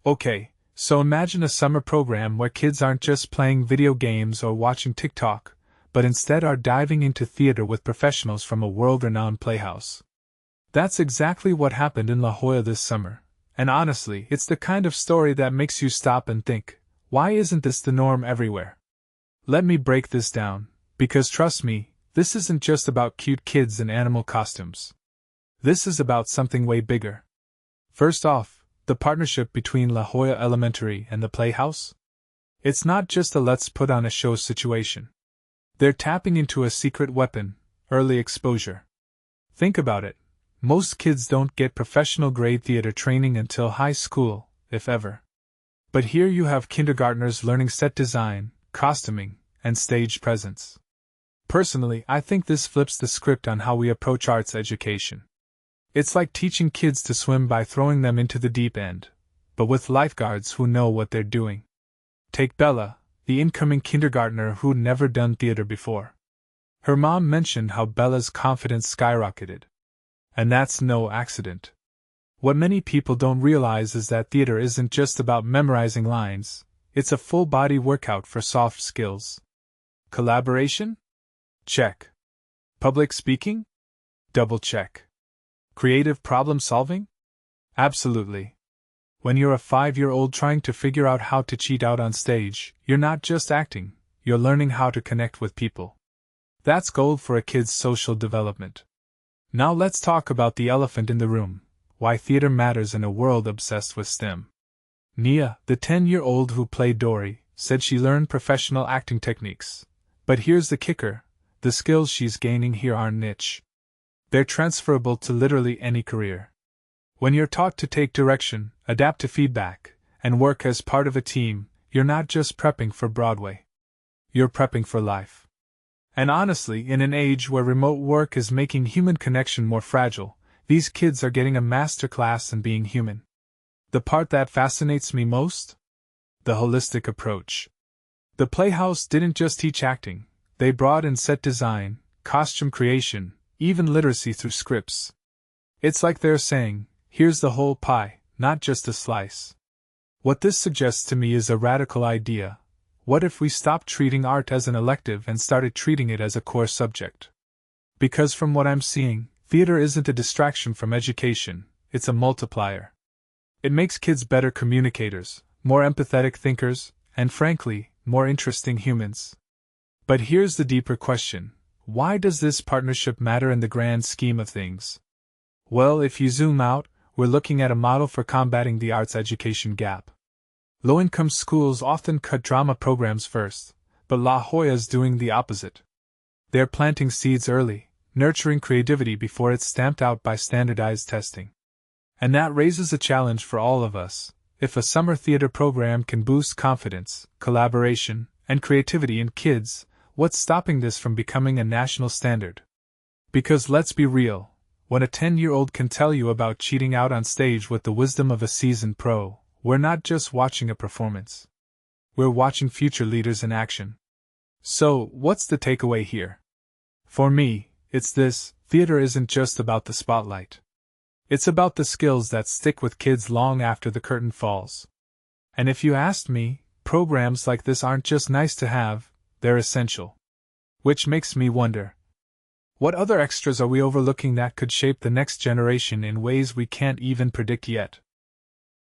Okay, so imagine a summer program where kids aren't just playing video games or watching TikTok, but instead are diving into theater with professionals from a world-renowned playhouse. That's exactly what happened in La Jolla this summer, and honestly, it's the kind of story that makes you stop and think, why isn't this the norm everywhere? Let me break this down, because trust me, this isn't just about cute kids in animal costumes. This is about something way bigger. First off, the partnership between La Jolla Elementary and the Playhouse? It's not just a let's put on a show situation. They're tapping into a secret weapon, early exposure. Think about it. Most kids don't get professional-grade theater training until high school, if ever. But here you have kindergartners learning set design, costuming, and stage presence. Personally, I think this flips the script on how we approach arts education. It's like teaching kids to swim by throwing them into the deep end, but with lifeguards who know what they're doing. Take Bella, the incoming kindergartner who'd never done theater before. Her mom mentioned how Bella's confidence skyrocketed. And that's no accident. What many people don't realize is that theater isn't just about memorizing lines, it's a full-body workout for soft skills. Collaboration? Check. Public speaking? Double check. Creative problem solving? Absolutely. When you're a 5-year-old trying to figure out how to cheat out on stage, you're not just acting, you're learning how to connect with people. That's gold for a kid's social development. Now let's talk about the elephant in the room, why theater matters in a world obsessed with STEM. Nia, the 10-year-old who played Dory, said she learned professional acting techniques. But here's the kicker, the skills she's gaining here aren't niche. They're transferable to literally any career. When you're taught to take direction, adapt to feedback, and work as part of a team, you're not just prepping for Broadway. You're prepping for life. And honestly, in an age where remote work is making human connection more fragile, these kids are getting a masterclass in being human. The part that fascinates me most? The holistic approach. The Playhouse didn't just teach acting, they brought in set design, costume creation, even literacy through scripts. It's like they're saying, here's the whole pie, not just a slice. What this suggests to me is a radical idea. What if we stopped treating art as an elective and started treating it as a core subject? Because from what I'm seeing, theater isn't a distraction from education, it's a multiplier. It makes kids better communicators, more empathetic thinkers, and frankly, more interesting humans. But here's the deeper question. Why does this partnership matter in the grand scheme of things? Well, if you zoom out, we're looking at a model for combating the arts education gap. Low-income schools often cut drama programs first, but La Jolla's doing the opposite. They're planting seeds early, nurturing creativity before it's stamped out by standardized testing. And that raises a challenge for all of us. If a summer theater program can boost confidence, collaboration, and creativity in kids, what's stopping this from becoming a national standard? Because let's be real, when a 10-year-old can tell you about cheating out on stage with the wisdom of a seasoned pro, we're not just watching a performance. We're watching future leaders in action. So, what's the takeaway here? For me, it's this: theater isn't just about the spotlight. It's about the skills that stick with kids long after the curtain falls. And if you asked me, programs like this aren't just nice to have, they're essential. Which makes me wonder, what other extras are we overlooking that could shape the next generation in ways we can't even predict yet?